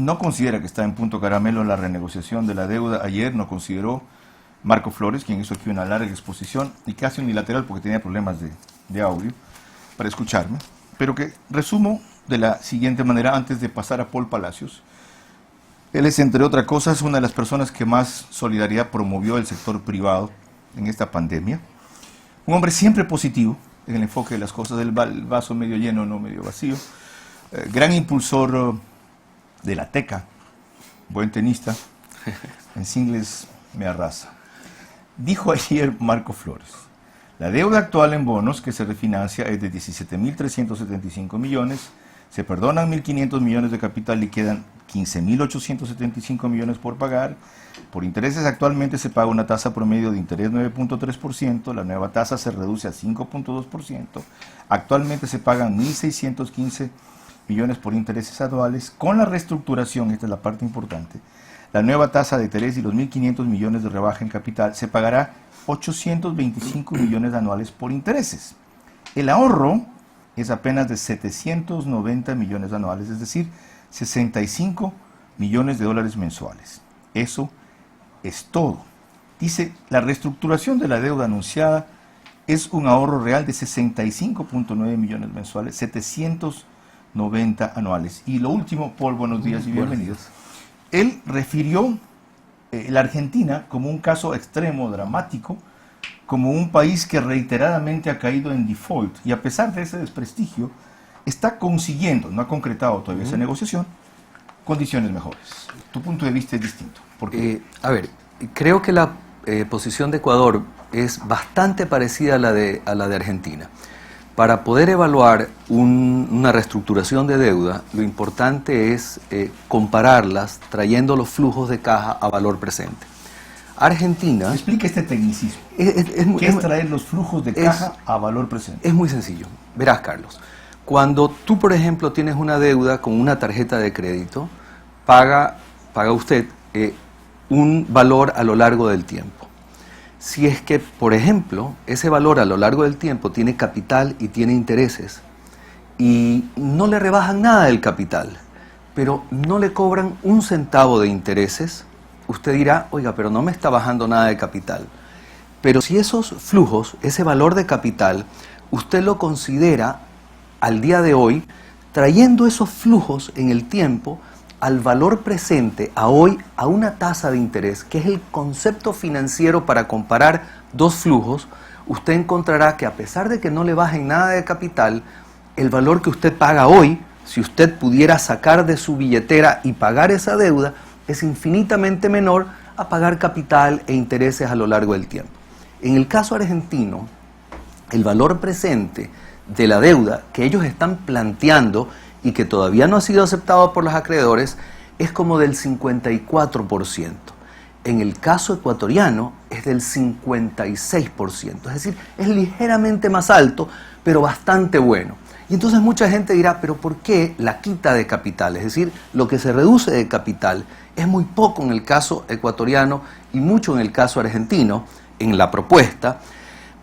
no considera que está en punto caramelo la renegociación de la deuda. Ayer no consideró Marco Flores, quien hizo aquí una larga exposición y casi unilateral porque tenía problemas de audio para escucharme, pero que resumo de la siguiente manera antes de pasar a Paul Palacios. Él es, entre otras cosas, una de las personas que más solidaridad promovió el sector privado en esta pandemia. Un hombre siempre positivo en el enfoque de las cosas, del vaso medio lleno, no medio vacío. Gran impulsor de la teca, buen tenista, en singles me arrasa. Dijo ayer Marco Flores, la deuda actual en bonos que se refinancia es de 17.375 millones, se perdonan 1.500 millones de capital y quedan 15.875 millones por pagar. Por intereses actualmente se paga una tasa promedio de interés 9.3%, la nueva tasa se reduce a 5.2%, actualmente se pagan 1.615 millones por intereses anuales. Con la reestructuración, esta es la parte importante, la nueva tasa de interés y los 1.500 millones de rebaja en capital, se pagará 825 millones anuales por intereses. El ahorro es apenas de 790 millones anuales, es decir, 65 millones de dólares mensuales. Eso es todo. Dice, la reestructuración de la deuda anunciada es un ahorro real de 65.9 millones mensuales, 790 anuales. Y lo último, Paul, buenos días y bienvenidos. Él refirió la Argentina como un caso extremo, dramático, como un país que reiteradamente ha caído en default y a pesar de ese desprestigio, está consiguiendo, no ha concretado todavía esa negociación, condiciones mejores. Tu punto de vista es distinto. Porque a ver, creo que la posición de Ecuador es bastante parecida a la de Argentina. Para poder evaluar una reestructuración de deuda, lo importante es compararlas trayendo los flujos de caja a valor presente. Argentina... Explica este tecnicismo. ¿Qué es traer los flujos de caja a valor presente? Es muy sencillo. Verás, Carlos, cuando tú, por ejemplo, tienes una deuda con una tarjeta de crédito, paga usted un valor a lo largo del tiempo. Si es que, por ejemplo, ese valor a lo largo del tiempo tiene capital y tiene intereses y no le rebajan nada del capital, pero no le cobran un centavo de intereses, usted dirá, oiga, pero no me está bajando nada de capital. Pero si esos flujos, ese valor de capital, usted lo considera al día de hoy, trayendo esos flujos en el tiempo al valor presente, a hoy, a una tasa de interés, que es el concepto financiero para comparar dos flujos, usted encontrará que a pesar de que no le bajen nada de capital, el valor que usted paga hoy, si usted pudiera sacar de su billetera y pagar esa deuda, es infinitamente menor a pagar capital e intereses a lo largo del tiempo. En el caso argentino, el valor presente de la deuda que ellos están planteando y que todavía no ha sido aceptado por los acreedores es como del 54%. En el caso ecuatoriano es del 56%, es decir, es ligeramente más alto, pero bastante bueno. Y entonces mucha gente dirá, pero ¿por qué la quita de capital? Es decir, lo que se reduce de capital es muy poco en el caso ecuatoriano y mucho en el caso argentino, en la propuesta,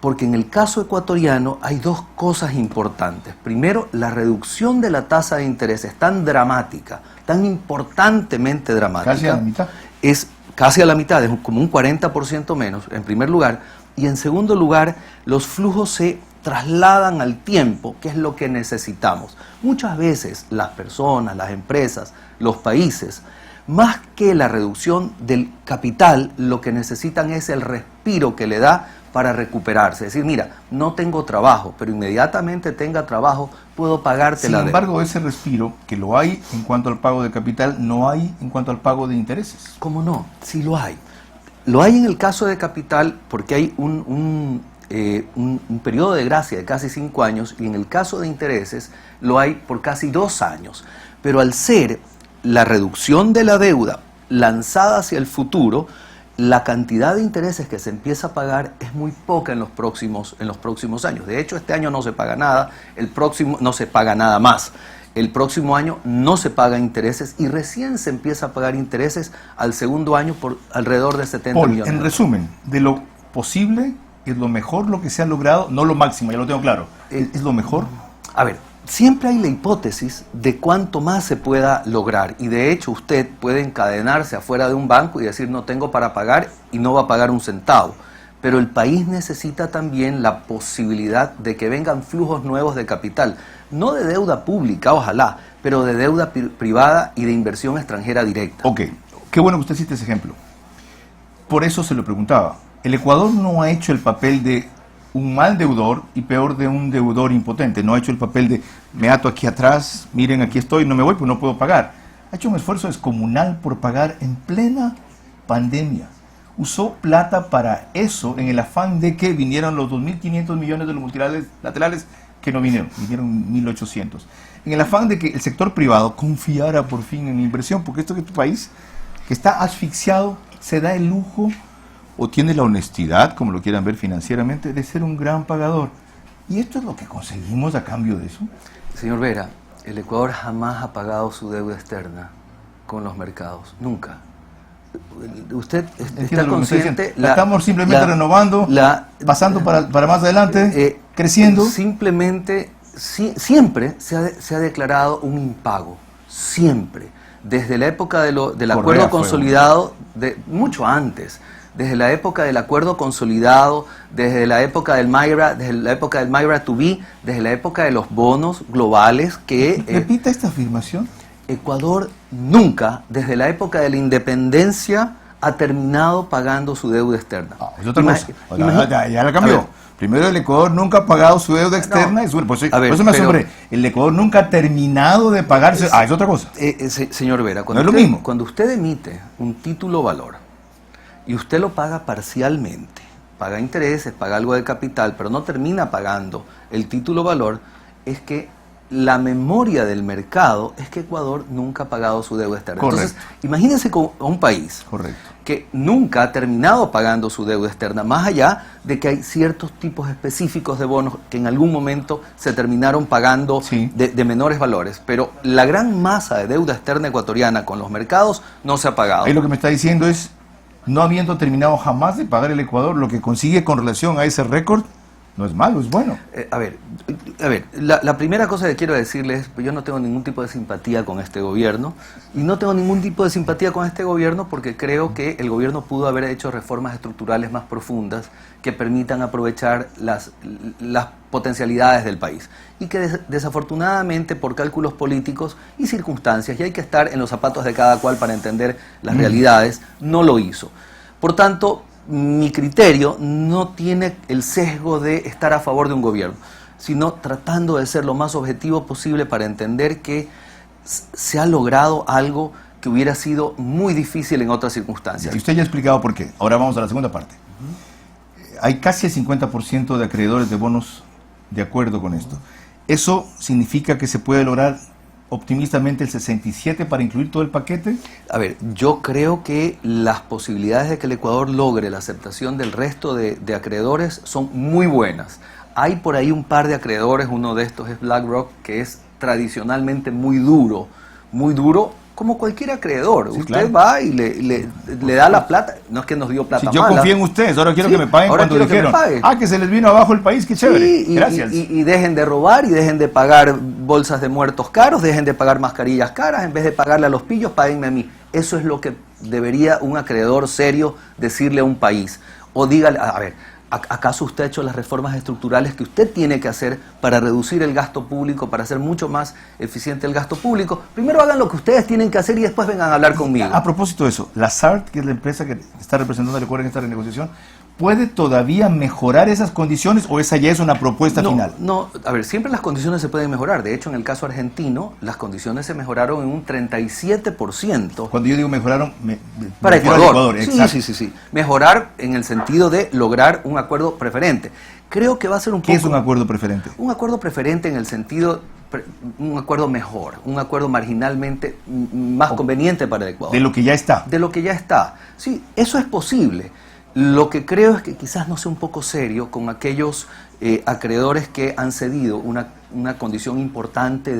porque en el caso ecuatoriano hay dos cosas importantes. Primero, la reducción de la tasa de interés es tan dramática, tan importantemente dramática. Casi a la mitad. Es casi a la mitad, es como un 40% menos, en primer lugar. Y en segundo lugar, los flujos se trasladan al tiempo, que es lo que necesitamos. Muchas veces las personas, las empresas, los países, más que la reducción del capital, lo que necesitan es el respiro que le da para recuperarse. Es decir, mira, no tengo trabajo, pero inmediatamente tenga trabajo, puedo pagarte la deuda. Sin embargo, ese respiro, que lo hay en cuanto al pago de capital, no hay en cuanto al pago de intereses. ¿Cómo no? Sí lo hay. Lo hay en el caso de capital porque hay un periodo de gracia de casi 5 años y en el caso de intereses lo hay por casi 2 años. Pero al ser la reducción de la deuda lanzada hacia el futuro, la cantidad de intereses que se empieza a pagar es muy poca en los próximos años. De hecho, este año no se paga nada, el próximo no se paga nada más. El próximo año no se pagan intereses y recién se empieza a pagar intereses al segundo año por alrededor de 70 millones. En resumen, de lo posible, es lo mejor lo que se ha logrado, no lo máximo, ya lo tengo claro, es lo mejor. A ver, siempre hay la hipótesis de cuánto más se pueda lograr. Y de hecho usted puede encadenarse afuera de un banco y decir no tengo para pagar y no va a pagar un centavo. Pero el país necesita también la posibilidad de que vengan flujos nuevos de capital. No de deuda pública, ojalá, pero de deuda privada y de inversión extranjera directa. Ok, qué bueno que usted cite ese ejemplo. Por eso se lo preguntaba. El Ecuador no ha hecho el papel de un mal deudor y peor de un deudor impotente. No ha hecho el papel de me ato aquí atrás, miren aquí estoy, no me voy, pues no puedo pagar. Ha hecho un esfuerzo descomunal por pagar en plena pandemia. Usó plata para eso en el afán de que vinieran los 2.500 millones de los multilaterales que no vinieron 1.800. En el afán de que el sector privado confiara por fin en la inversión, porque esto que tu país, que está asfixiado, se da el lujo o tiene la honestidad, como lo quieran ver financieramente, de ser un gran pagador. ¿Y esto es lo que conseguimos a cambio de eso? Señor Vera, el Ecuador jamás ha pagado su deuda externa con los mercados, nunca. Usted está consciente... La estamos simplemente renovando, pasando para más adelante, creciendo. Simplemente, siempre se ha declarado un impago, siempre. Desde la época del acuerdo consolidado, mucho antes, desde la época del acuerdo consolidado, desde la época del MIRA, desde la época del MIRA to be, desde la época de los bonos globales que... Repita esta afirmación. Ecuador nunca, desde la época de la independencia, ha terminado pagando su deuda externa. Es otra cosa. Ya la cambió. Primero, el Ecuador nunca ha pagado su deuda externa. Por eso me asombré. El Ecuador nunca ha terminado de pagarse. Es otra cosa. Señor Vera, no es lo mismo. Cuando usted emite un título valor y usted lo paga parcialmente, paga intereses, paga algo de capital, pero no termina pagando el título valor, es que la memoria del mercado es que Ecuador nunca ha pagado su deuda externa. Correcto. Entonces, imagínense un país que nunca ha terminado pagando su deuda externa, más allá de que hay ciertos tipos específicos de bonos que en algún momento se terminaron pagando de menores valores, pero la gran masa de deuda externa ecuatoriana con los mercados no se ha pagado. Ahí lo que me está diciendo es, no habiendo terminado jamás de pagar el Ecuador, lo que consigue con relación a ese récord, no es malo, es bueno. A ver, la primera cosa que quiero decirles es, yo no tengo ningún tipo de simpatía con este gobierno, y no tengo ningún tipo de simpatía con este gobierno porque creo que el gobierno pudo haber hecho reformas estructurales más profundas que permitan aprovechar las potencialidades del país, y que desafortunadamente por cálculos políticos y circunstancias, y hay que estar en los zapatos de cada cual para entender las realidades, no lo hizo. Por tanto, mi criterio no tiene el sesgo de estar a favor de un gobierno, sino tratando de ser lo más objetivo posible para entender que se ha logrado algo que hubiera sido muy difícil en otras circunstancias. Y usted ya ha explicado por qué. Ahora vamos a la segunda parte. Hay casi el 50% de acreedores de bonos de acuerdo con esto. ¿Eso significa que se puede lograr optimistamente el 67 para incluir todo el paquete? A ver, yo creo que las posibilidades de que el Ecuador logre la aceptación del resto de acreedores son muy buenas. Hay por ahí un par de acreedores, uno de estos es BlackRock, que es tradicionalmente muy duro, como cualquier acreedor. Usted va y le da la plata, no es que nos dio plata mala. Yo confío en ustedes, ahora quiero que me paguen cuando dijeron, que se les vino abajo el país, qué chévere, gracias. Y dejen de robar, y dejen de pagar bolsas de muertos caros, dejen de pagar mascarillas caras, en vez de pagarle a los pillos, páguenme a mí. Eso es lo que debería un acreedor serio decirle a un país. O dígale, a ver, ¿acaso usted ha hecho las reformas estructurales que usted tiene que hacer para reducir el gasto público, para hacer mucho más eficiente el gasto público? Primero hagan lo que ustedes tienen que hacer y después vengan a hablar conmigo. A propósito de eso, la SART, que es la empresa que está representando al Ecuador en esta renegociación, ¿puede todavía mejorar esas condiciones o esa ya es una propuesta final? No, a ver, siempre las condiciones se pueden mejorar. De hecho, en el caso argentino, las condiciones se mejoraron en un 37%. Cuando yo digo mejoraron, para Ecuador. Sí. Mejorar en el sentido de lograr un acuerdo preferente. Creo que va a ser un poco... ¿Qué es un acuerdo preferente? Un acuerdo preferente en el sentido... un acuerdo mejor, un acuerdo marginalmente más conveniente para el Ecuador. De lo que ya está. De lo que ya está. Sí, eso es posible. Lo que creo es que quizás no sea un poco serio con aquellos acreedores que han cedido una condición importante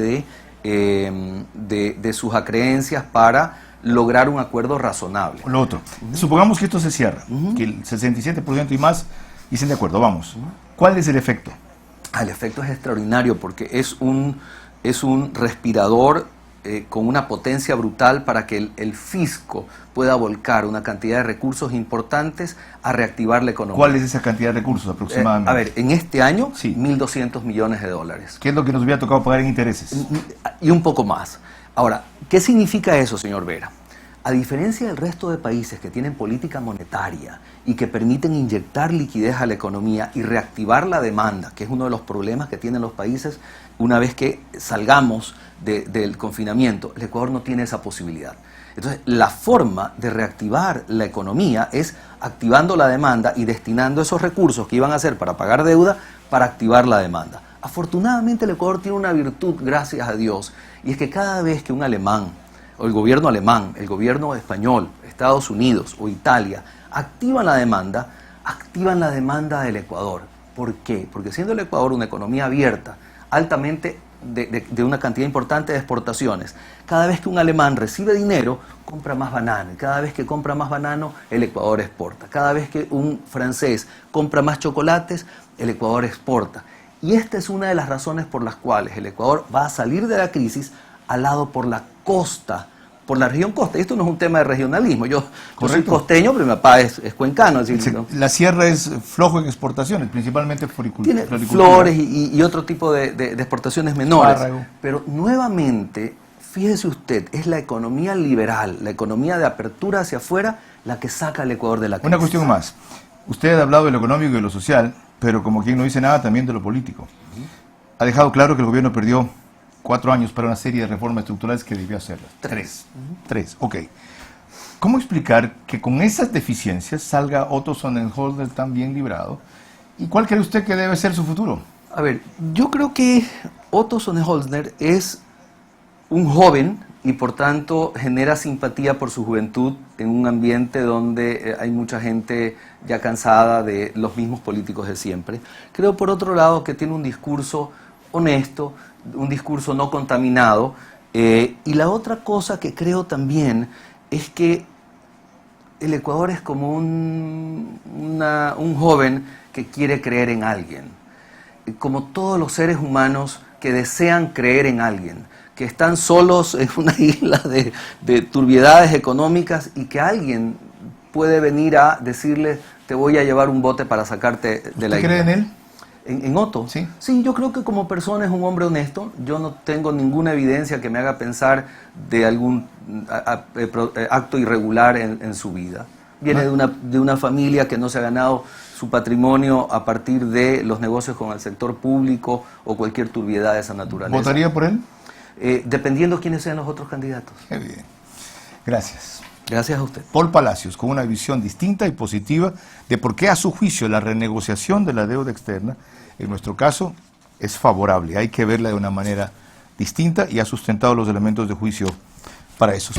de sus acreencias para lograr un acuerdo razonable. Lo otro, supongamos que esto se cierra, que el 67% y más dicen de acuerdo, vamos. ¿Cuál es el efecto? El efecto es extraordinario porque es un respirador con una potencia brutal para que el fisco pueda volcar una cantidad de recursos importantes a reactivar la economía. ¿Cuál es esa cantidad de recursos aproximadamente? A ver, en este año, Sí. 1.200 millones de dólares. ¿Qué es lo que nos hubiera tocado pagar en intereses? Y un poco más. Ahora, ¿qué significa eso, señor Vera? A diferencia del resto de países que tienen política monetaria y que permiten inyectar liquidez a la economía y reactivar la demanda, que es uno de los problemas que tienen los países una vez que salgamos del confinamiento, el Ecuador no tiene esa posibilidad. Entonces, la forma de reactivar la economía es activando la demanda y destinando esos recursos que iban a ser para pagar deuda para activar la demanda. Afortunadamente, el Ecuador tiene una virtud, gracias a Dios, y es que cada vez que un alemán, o el gobierno alemán, el gobierno español, Estados Unidos o Italia activan la demanda del Ecuador. ¿Por qué? Porque siendo el Ecuador una economía abierta, altamente de una cantidad importante de exportaciones, cada vez que un alemán recibe dinero, compra más banano, y cada vez que compra más banano, el Ecuador exporta. Cada vez que un francés compra más chocolates, el Ecuador exporta. Y esta es una de las razones por las cuales el Ecuador va a salir de la crisis al lado por la costa, por la región costa. Esto no es un tema de regionalismo. Yo soy costeño, pero mi papá es cuencano. Es decir, ¿no? La sierra es flojo en exportaciones, principalmente tiene flores y otro tipo de exportaciones menores. Espárrago. Pero nuevamente, fíjese usted, es la economía liberal, la economía de apertura hacia afuera, la que saca al Ecuador de la crisis. Una cuestión más. Usted ha hablado de lo económico y de lo social, pero como quien no dice nada, también de lo político. Ha dejado claro que el gobierno perdió 4 años para una serie de reformas estructurales que debió hacerlas. 3. 3, ok. ¿Cómo explicar que con esas deficiencias salga Otto Sonnenholzer tan bien librado? ¿Y cuál cree usted que debe ser su futuro? A ver, yo creo que Otto Sonnenholzer es un joven y por tanto genera simpatía por su juventud en un ambiente donde hay mucha gente ya cansada de los mismos políticos de siempre. Creo por otro lado que tiene un discurso honesto, un discurso no contaminado, y la otra cosa que creo también es que el Ecuador es como un joven que quiere creer en alguien, como todos los seres humanos que desean creer en alguien, que están solos en una isla de turbiedades económicas y que alguien puede venir a decirle: te voy a llevar un bote para sacarte de la isla. ¿Usted cree en él? ¿En Otto? Sí. Sí, yo creo que como persona es un hombre honesto. Yo no tengo ninguna evidencia que me haga pensar de algún acto irregular en su vida. Viene de una familia que no se ha ganado su patrimonio a partir de los negocios con el sector público o cualquier turbiedad de esa naturaleza. ¿Votaría por él? Dependiendo quiénes sean los otros candidatos. Qué bien. Gracias. Gracias a usted. Paul Palacios, con una visión distinta y positiva de por qué a su juicio la renegociación de la deuda externa, en nuestro caso, es favorable. Hay que verla de una manera distinta y ha sustentado los elementos de juicio para eso.